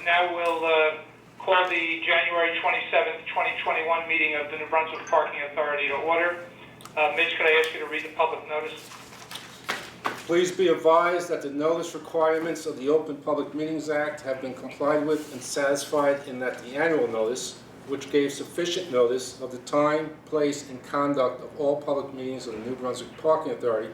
Now we'll call the January 27th, 2021 meeting of the New Brunswick Parking Authority to order. Mitch, could I ask you to read the public notice? Please be advised that the notice requirements of the Open Public Meetings Act have been complied with and satisfied in that the annual notice, which gave sufficient notice of the time, place, and conduct of all public meetings of the New Brunswick Parking Authority,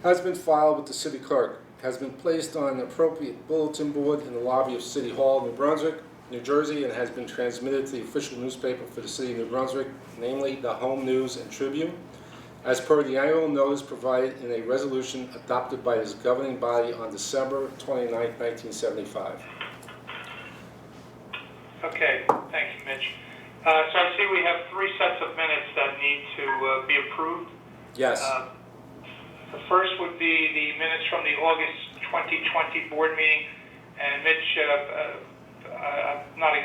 has been filed with the City Clerk, has been placed on an appropriate bulletin board in the lobby of City Hall, New Brunswick, New Jersey, and has been transmitted to the official newspaper for the City of New Brunswick, namely the Home News and Tribune, as per the annual notice provided in a resolution adopted by this governing body on December 29, 1975. Okay, thank you, Mitch. So I see we have 3 sets of minutes that need to be approved. Yes. The first would be the minutes from the August 2020 board meeting. And Mitch, I don't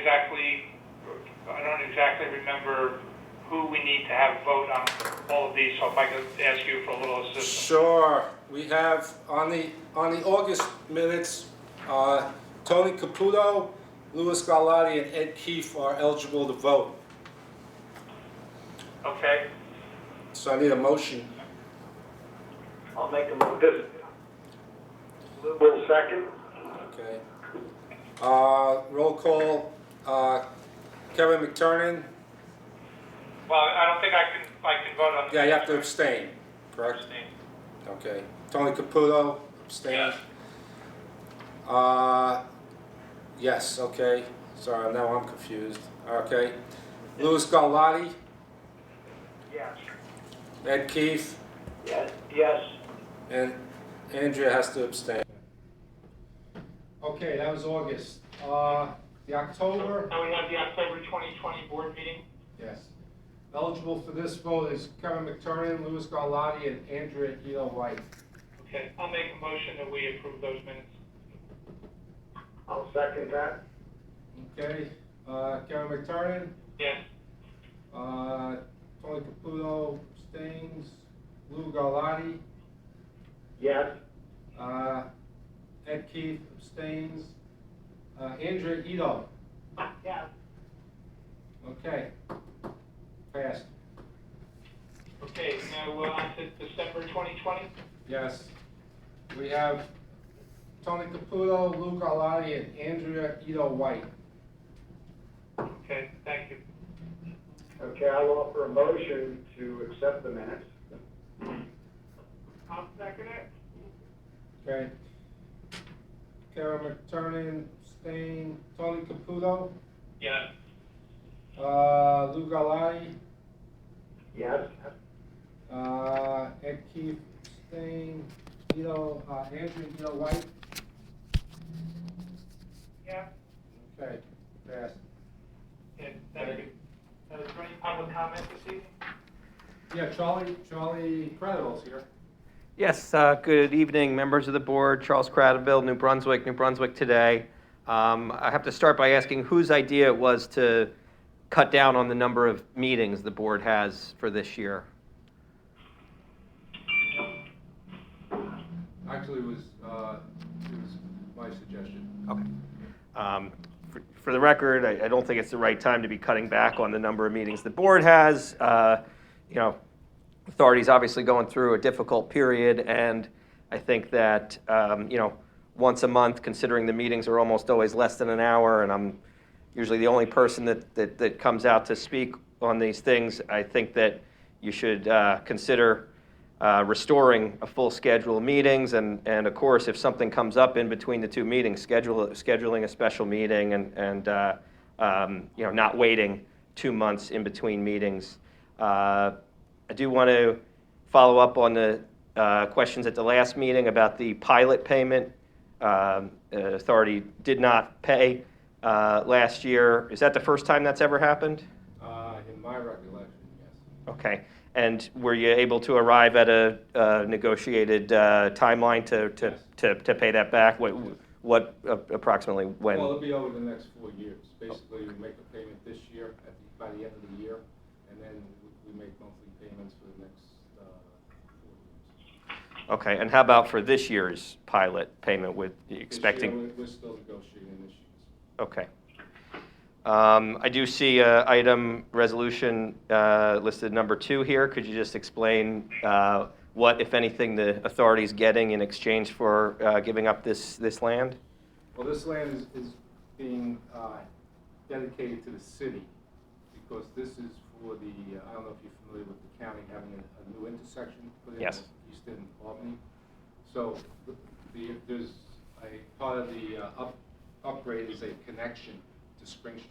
exactly remember who we need to have vote on all of these, so if I could ask you for a little assistance. Sure. We have on the August minutes, Tony Caputo, Louis Galati, and Ed Keefe are eligible to vote. Okay. So I need a motion. I'll make a motion. Lou will second. Okay. Roll call. Kevin McTurnan. Well, I don't think I can vote on. Yeah, you have to abstain, correct? Abstain. Okay. Tony Caputo, abstain. Yes. Yes, okay. Sorry, now I'm confused. Okay. Louis Galati, Yes. Ed Keefe, Yes. Yes. and Andrea has to abstain. Okay, that was August. The October. Now we have the October 2020 board meeting. Yes. Eligible for this vote is Kevin McTurnan, Louis Galati, and Andrea Elo White. Okay, I'll make a motion that we approve those minutes. I'll second that. Okay. Kevin McTurnan, Yes. Tony Caputo abstains, Lou Galati, Yes. Ed Keefe abstains, Andrea Ito. Yes. Okay. Passed. Okay, now we're on to December 2020. Yes. We have Tony Caputo, Lou Galati, and Andrea Ito White. Okay, thank you. Okay, I'll offer a motion to accept the minutes. I'll second it. Okay. Karen McTurnan, abstain. Tony Caputo, Yes. Lou Galati, Yes. Ed Keefe, abstain. Andrea Ito White. Yeah. Okay, passed. Okay, thank you. Is there any public comment this evening? Yeah, Charlie Credibil's here. Yes, good evening, members of the board. Charles Cradaville, New Brunswick Today. I have to start by asking whose idea it was to cut down on the number of meetings the board has for this year. Actually, it was my suggestion. Okay. For the record, I don't think it's the right time to be cutting back on the number of meetings the board has. Authority's obviously going through a difficult period, and I think that, once a month, considering the meetings are almost always less than an hour, and I'm usually the only person that comes out to speak on these things, I think that you should consider restoring a full schedule of meetings, and of course, if something comes up in between the 2 meetings, scheduling a special meeting and not waiting 2 months in between meetings. I do want to follow up on the questions at the last meeting about the pilot payment. Authority did not pay last year. Is that the first time that's ever happened? In my recollection, yes. Okay. And were you able to arrive at a negotiated timeline to pay that back? What approximately when? Well, it'll be over the next 4 years. Basically, we make a payment this year by the end of the year, and then we make monthly payments for the next 4 years. Okay, and how about for this year's pilot payment with expecting? This year, we're still negotiating this year's. Okay. I do see item resolution listed number 2 here. Could you just explain what, if anything, the authority's getting in exchange for giving up this land? Well, this land is being dedicated to the city because this is for the, I don't know if you're familiar with the county having a new intersection put in Yes. Easton, Albany. So there's a part of the upgrade is a connection to Spring Street.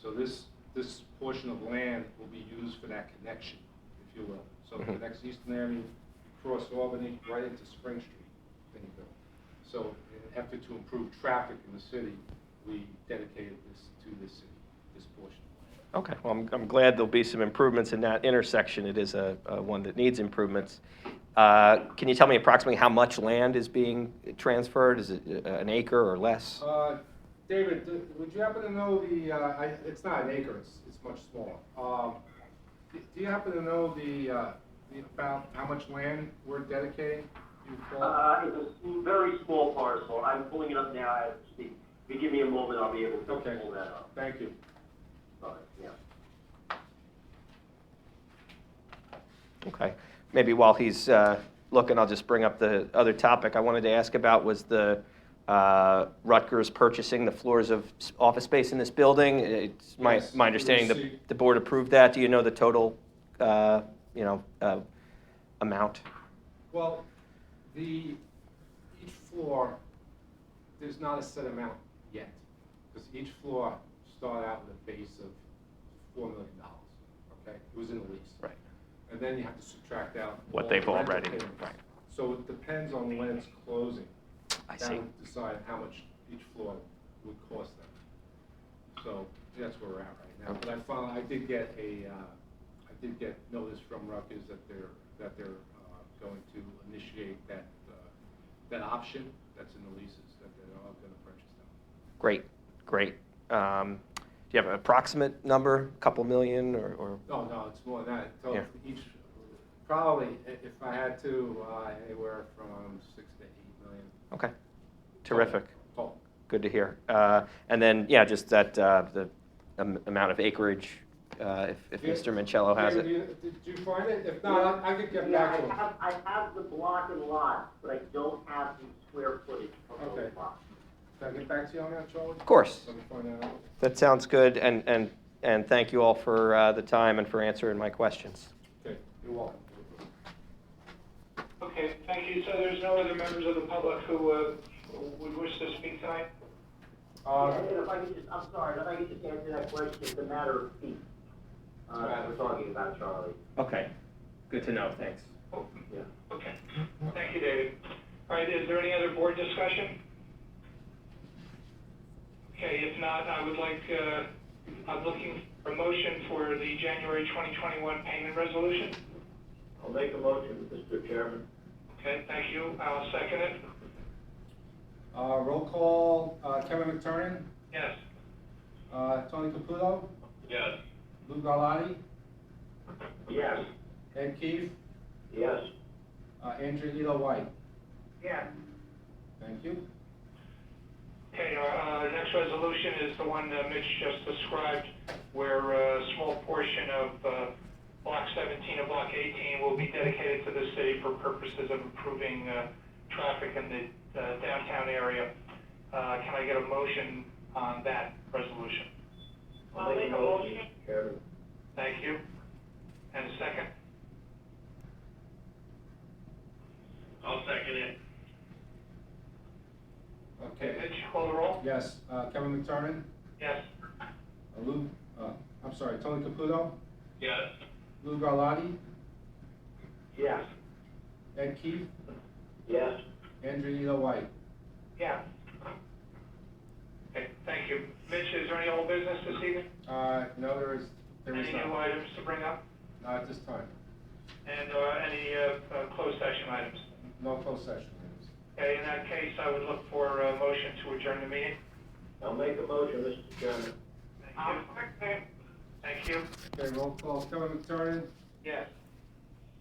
So this portion of land will be used for that connection, if you will. So it connects Easton Avenue, across Albany, right into Spring Street, then you go. So in an effort to improve traffic in the city, we dedicated this to the city, this portion. Okay, well, I'm glad there'll be some improvements in that intersection. It is a one that needs improvements. Can you tell me approximately how much land is being transferred? Is it an acre or less? David, would you happen to know the, it's not an acre, it's much smaller. Do you happen to know about how much land we're dedicating? It's a very small parcel. I'm pulling it up now as we speak. If you give me a moment, I'll be able to Okay. pull that up. Thank you. Sorry, yeah. Okay, maybe while he's looking, I'll just bring up the other topic I wanted to ask about was the Rutgers purchasing the floors of office space in this building. It's my Yes, understanding we that received- the board approved that. Do you know the total, amount? Well, each floor, there's not a set amount yet, because each floor started out with a base of $4 million, okay? It was in the lease. Right. And then you have to subtract out What all they've the rental already, payments. right. So it depends on when it's closing. I That see. would decide how much each floor would cost them. So that's where we're at right now. But I did get notice from Rutgers that they're going to initiate that option that's in the leases, that they're all going to purchase them. Great, great. Do you have an approximate number, a couple million or? No, it's more than that. So Yeah. each, probably, if I had to, anywhere from 6 to 8 million. Okay, terrific. Total. Good to hear. And then, yeah, just that, the amount of acreage, if Yeah. Mr. Mancello has David, it. Did you find it? If not, I could get Yeah, back to him. I have the block and lot, but I don't have the square footage of Okay. those lots. Can I get back to you on that, Charlie? Of course. Let me find that out. That sounds good, and thank you all for the time and for answering my questions. Okay, you're welcome. Okay, thank you. So there's no other members of the public who would wish to speak tonight? And if I could just, I'm sorry, if I could just answer that question, it's a matter of feet, that we're talking about, Charlie. Okay, good to know, thanks. Oh, Yeah. okay. Thank you, David. All right, is there any other board discussion? Okay, if not, I would like, I'm looking for a motion for the January 2021 payment resolution. I'll make a motion, Mr. Chairman. Okay, thank you. I'll second it. Roll call, Kevin McTurnan, Yes. Tony Caputo, Yes. Lou Garlotti, Yes. Ed Keefe, Yes. Andrew Elo White. Yeah. Thank you. Okay, our next resolution is the one that Mitch just described, where a small portion of Block 17 and Block 18 will be dedicated to the city for purposes of improving traffic in the downtown area. Can I get a motion on that resolution? I'll make a motion, Mr. Chairman. Thank you. And a second? I'll second it. Okay. Mitch, call the roll? Yes, Kevin McTurnan, Yes. Lou, I'm sorry, Tony Caputo, Yes. Lou Garlotti, Yes. Ed Keefe, Yes. Andrew Elo White. Yeah. Okay, thank you. Mitch, is there any old business this evening? No, there is Any new not. items to bring up? Not at this time. And any closed session items? No closed session. Okay, in that case, I would look for a motion to adjourn the meeting. I'll make a motion, Mr. Chairman. Thank you. Thank you. Okay, roll call, Kevin McTurnan, Yes.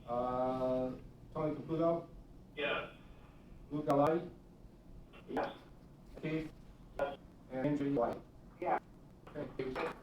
Tony Caputo, Yes. Lou Garlotti, Yes. Keith, Yes. and Andrew White. Yeah. Thank you.